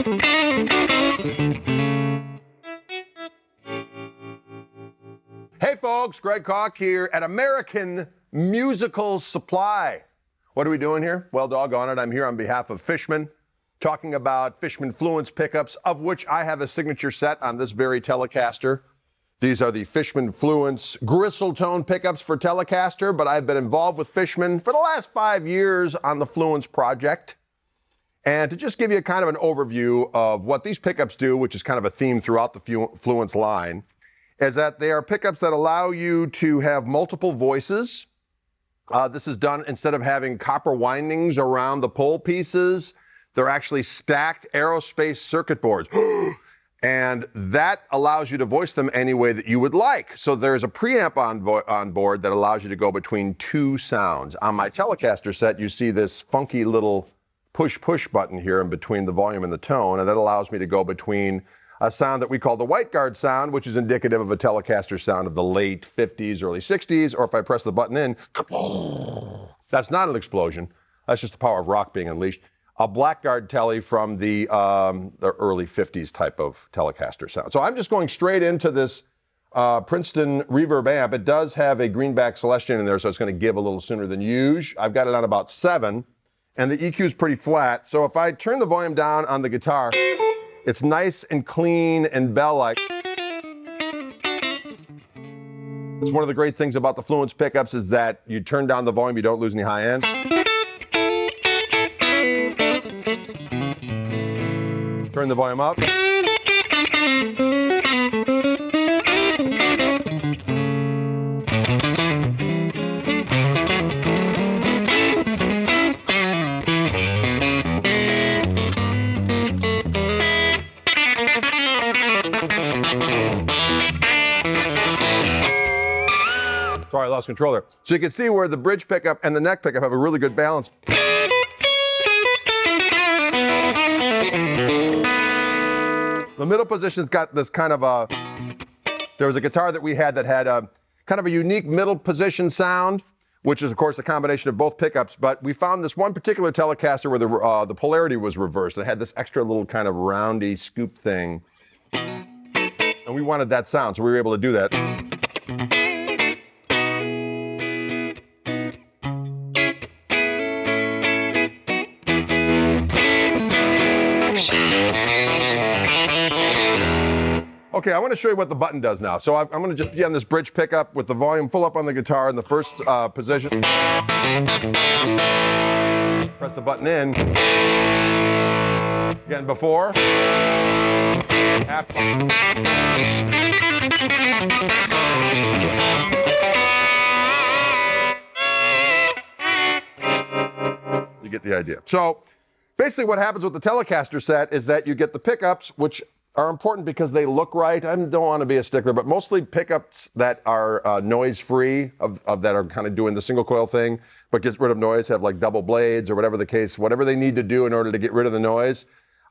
Hey folks, Greg Koch here at American Musical Supply. What are we doing here? Well, doggone it, I'm here on behalf of Fishman, talking about Fishman Fluence pickups, of which I have a signature set on this very Telecaster. These are the Fishman Fluence GristleTone pickups for Telecaster, but I've been involved with Fishman for the last 5 years on the Fluence project. And to just give you kind of an overview of what these pickups do, which is kind of a theme throughout the Fluence line, is that they are pickups that allow you to have multiple voices. This is done instead of having copper windings around the pole pieces. They're actually stacked aerospace circuit boards. And that allows you to voice them any way that you would like. So there's a preamp on board that allows you to go between two sounds. On my Telecaster set, you see this funky little push button here in between the volume and the tone, and that allows me to go between a sound that we call the white guard sound, which is indicative of a Telecaster sound of the late 50s, early 60s, or if I press the button in, that's not an explosion. That's just the power of rock being unleashed. A blackguard Tele from the early 50s type of Telecaster sound. So I'm just going straight into this Princeton Reverb Amp. It does have a greenback Celestion in there, so it's going to give a little sooner than usual. I've got it on about 7, and the EQ is pretty flat. So if I turn the volume down on the guitar, it's nice and clean and bell-like. It's one of the great things about the Fluence pickups is that you turn down the volume, you don't lose any high end. Turn the volume up. Sorry, I lost control there. So you can see where the bridge pickup and the neck pickup have a really good balance. The middle position's got this kind of a, there was a guitar that we had that had a kind of a unique middle position sound, which is of course a combination of both pickups, but we found this one particular Telecaster where the polarity was reversed. It had this extra little kind of roundy scoop thing. And we wanted that sound, so we were able to do that. Okay, I want to show you what the button does now. So I'm going to just be on this bridge pickup with the volume full up on the guitar in the first position. Press the button in. Again, before. After. You get the idea. So basically what happens with the Telecaster set is that you get the pickups, which are important because they look right. I don't want to be a stickler, but mostly pickups that are noise-free, that are kind of doing the single coil thing, but gets rid of noise, have like double blades or whatever the case, whatever they need to do in order to get rid of the noise.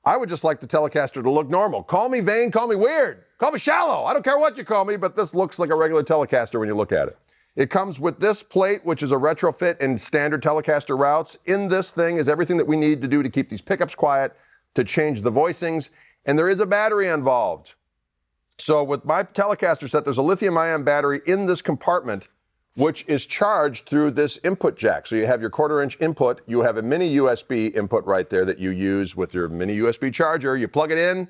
I would just like the Telecaster to look normal. Call me vain, call me weird, call me shallow. I don't care what you call me, but this looks like a regular Telecaster when you look at it. It comes with this plate, which is a retrofit in standard Telecaster routes. In this thing is everything that we need to do to keep these pickups quiet, to change the voicings, and there is a battery involved. So with my Telecaster set, there's a lithium-ion battery in this compartment, which is charged through this input jack. So you have your 1/4-inch input, you have a mini USB input right there that you use with your mini USB charger. You plug it in,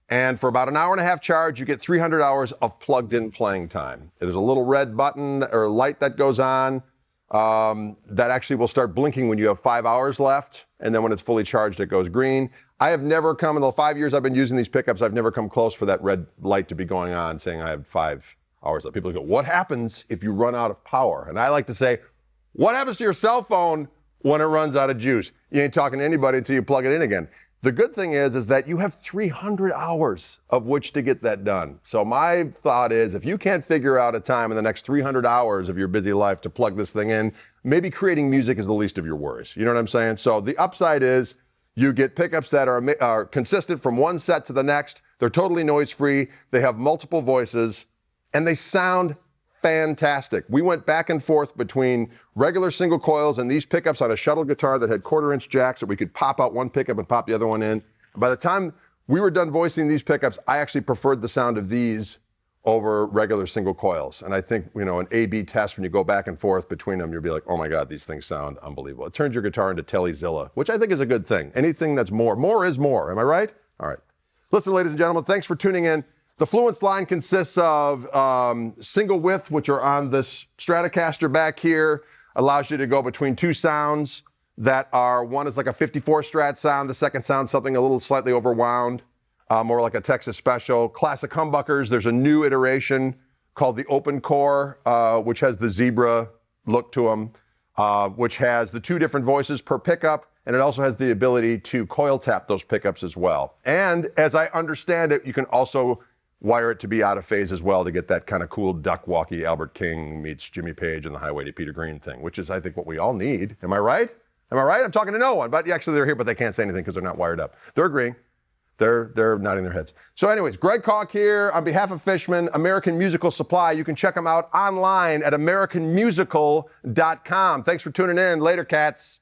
and for about an hour and a half charge, you get 300 hours of plugged-in playing time. There's a little red button or light that goes on that actually will start blinking when you have 5 hours left, and then when it's fully charged, it goes green. I have never come, in the 5 years I've been using these pickups, I've never come close for that red light to be going on saying I have 5 hours left. People go, what happens if you run out of power? And I like to say, what happens to your cell phone when it runs out of juice? You ain't talking to anybody until you plug it in again. The good thing is that you have 300 hours of which to get that done. So my thought is, if you can't figure out a time in the next 300 hours of your busy life to plug this thing in, maybe creating music is the least of your worries. You know what I'm saying? So the upside is you get pickups that are consistent from one set to the next. They're totally noise-free. They have multiple voices, and they sound fantastic. We went back and forth between regular single coils and these pickups on a shuttle guitar that had 1/4-inch jacks that we could pop out one pickup and pop the other one in. By the time we were done voicing these pickups, I actually preferred the sound of these over regular single coils. And I think, you know, an A/B test, when you go back and forth between them, you'll be like, oh my God, these things sound unbelievable. It turns your guitar into Telezilla, which I think is a good thing. Anything that's more is more. Am I right? All right. Listen, ladies and gentlemen, thanks for tuning in. The Fluence line consists of single width, which are on this Stratocaster back here, allows you to go between two sounds that are, one is like a 54 Strat sound, the second sound something a little slightly overwound. More like a Texas Special. Classic humbuckers, there's a new iteration called the Open Core, which has the zebra look to them, which has the two different voices per pickup, and it also has the ability to coil tap those pickups as well. And as I understand it, you can also wire it to be out of phase as well to get that kind of cool duck walkie Albert King meets Jimmy Page and the Highway to Peter Green thing, which is, I think, what we all need. Am I right? Am I right? I'm talking to no one, but actually they're here, but they can't say anything because they're not wired up. They're agreeing. They're nodding their heads. So anyways, Greg Koch here on behalf of Fishman, American Musical Supply. You can check them out online at americanmusical.com. Thanks for tuning in. Later, cats.